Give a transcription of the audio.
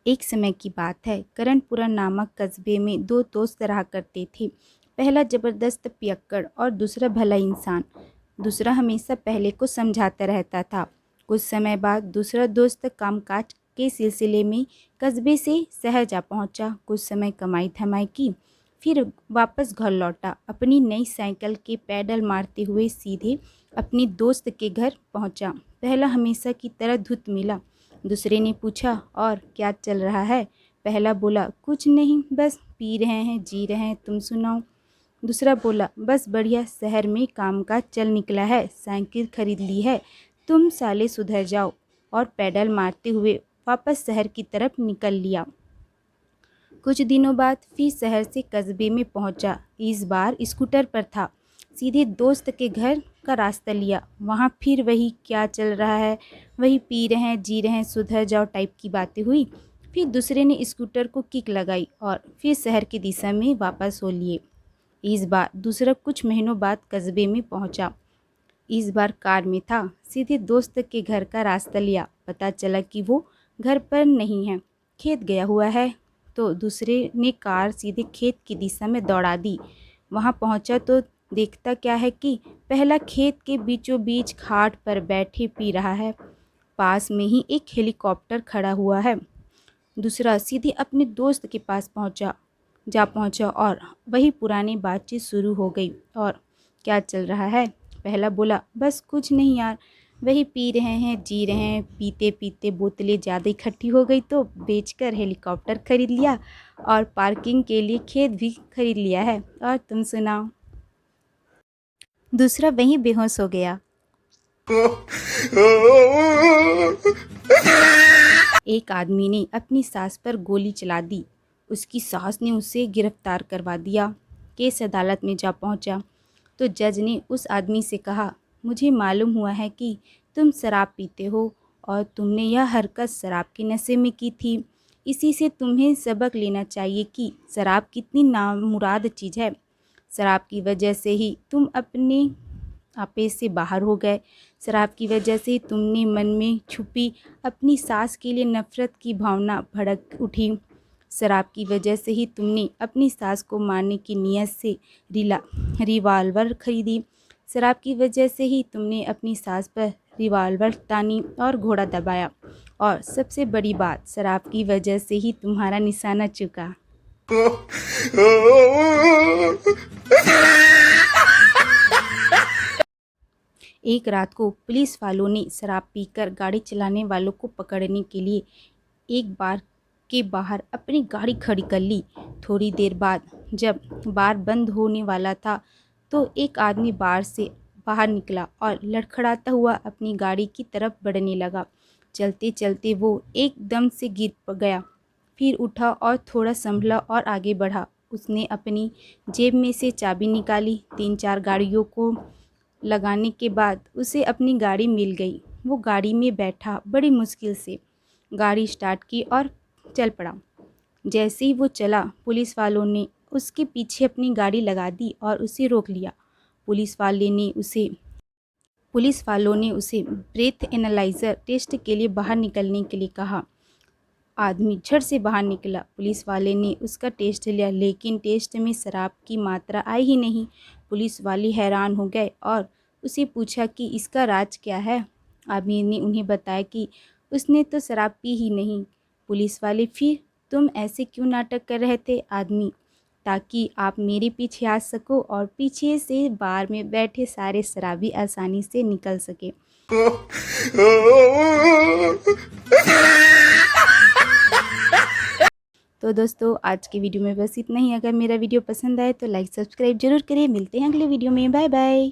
एक समय की बात है, करणपुरा नामक कस्बे में दो दोस्त रहा करते थे। पहला जबरदस्त पियक्कड़ और दूसरा भला इंसान। दूसरा हमेशा पहले को समझाता रहता था। कुछ समय बाद दूसरा दोस्त कामकाज के सिलसिले में कस्बे से शहर जा पहुंचा। कुछ समय कमाई धमाई की, फिर वापस घर लौटा। अपनी नई साइकिल के पैडल मारते हुए सीधे अपने दोस्त के घर पहुंचा। पहला हमेशा की तरह धुत मिला। दूसरे ने पूछा, और क्या चल रहा है? पहला बोला, कुछ नहीं, बस पी रहे हैं, जी रहे हैं, तुम सुनाओ। दूसरा बोला, बस बढ़िया, शहर में कामकाज चल निकला है, साइकिल खरीद ली है, तुम साले सुधर जाओ। और पैडल मारते हुए वापस शहर की तरफ निकल लिया। कुछ दिनों बाद फिर शहर से कस्बे में पहुंचा। इस बार स्कूटर पर था। सीधे दोस्त के घर का रास्ता लिया। वहाँ फिर वही क्या चल रहा है, वही पी रहे हैं, जी रहे हैं, सुधर जाओ टाइप की बातें हुई। फिर दूसरे ने स्कूटर को किक लगाई और फिर शहर की दिशा में वापस हो लिए। इस बार दूसरा कुछ महीनों बाद कस्बे में पहुंचा। इस बार कार में था। सीधे दोस्त के घर का रास्ता लिया। पता चला कि वो घर पर नहीं है, खेत गया हुआ है। तो दूसरे ने कार सीधे खेत की दिशा में दौड़ा दी। वहां पहुंचा तो देखता क्या है कि पहला खेत के बीचों बीच खाट पर बैठे पी रहा है। पास में ही एक हेलीकॉप्टर खड़ा हुआ है। दूसरा सीधे अपने दोस्त के पास पहुंचा और वही पुरानी बातचीत शुरू हो गई। और क्या चल रहा है? पहला बोला, बस कुछ नहीं यार, वही पी रहे हैं, जी रहे हैं। पीते पीते बोतलें ज़्यादा इकट्ठी हो गई तो बेचकर हेलीकॉप्टर खरीद लिया और पार्किंग के लिए खेत भी खरीद लिया है। और तुम सुनाओ। दूसरा वहीं बेहोश हो गया। एक आदमी ने अपनी सास पर गोली चला दी। उसकी सास ने उसे गिरफ्तार करवा दिया। केस अदालत में जा पहुंचा तो जज ने उस आदमी से कहा, मुझे मालूम हुआ है कि तुम शराब पीते हो और तुमने यह हरकत शराब के नशे में की थी। इसी से तुम्हें सबक लेना चाहिए कि शराब कितनी नामुराद चीज़ है। शराब की वजह से ही तुम अपने आपे से बाहर हो गए। शराब की वजह से तुमने मन में छुपी अपनी सास के लिए नफ़रत की भावना भड़क उठी। शराब की वजह से ही तुमने अपनी सास को मारने की नीयत से रिवाल्वर खरीदी। शराब की वजह से ही तुमने अपनी सास पर रिवाल्वर तानी और घोड़ा दबाया। और सबसे बड़ी बात, शराब की वजह से ही तुम्हारा निशाना चुका। एक रात को पुलिस वालों ने शराब पीकर गाड़ी चलाने वालों को पकड़ने के लिए एक बार के बाहर अपनी गाड़ी खड़ी कर ली। थोड़ी देर बाद जब बार बंद होने वाला था तो एक आदमी बार से बाहर निकला और लड़खड़ाता हुआ अपनी गाड़ी की तरफ बढ़ने लगा। चलते चलते वो एकदम से गिर गया, फिर उठा और थोड़ा संभला और आगे बढ़ा। उसने अपनी जेब में से चाबी निकाली। 3-4 गाड़ियों को लगाने के बाद उसे अपनी गाड़ी मिल गई। वो गाड़ी में बैठा, बड़ी मुश्किल से गाड़ी स्टार्ट की और चल पड़ा। जैसे ही वो चला, पुलिस उसके पीछे अपनी गाड़ी लगा दी और उसे रोक लिया। पुलिस वालों ने उसे ब्रेथ एनालाइजर टेस्ट के लिए बाहर निकलने के लिए कहा। आदमी झट से बाहर निकला। पुलिस वाले ने उसका टेस्ट लिया, लेकिन टेस्ट में शराब की मात्रा आई ही नहीं। पुलिस वाले हैरान हो गए और उसे पूछा कि इसका राज क्या है। आदमी ने उन्हें बताया कि उसने तो शराब पी ही नहीं। पुलिस वाले, फिर तुम ऐसे क्यों नाटक कर रहे थे? आदमी, ताकि आप मेरे पीछे आ सको और पीछे से बार में बैठे सारे शराबी आसानी से निकल सके। तो दोस्तों, आज की वीडियो में बस इतना ही। अगर मेरा वीडियो पसंद आए तो लाइक सब्सक्राइब जरूर करें। मिलते हैं अगले वीडियो में। Bye bye.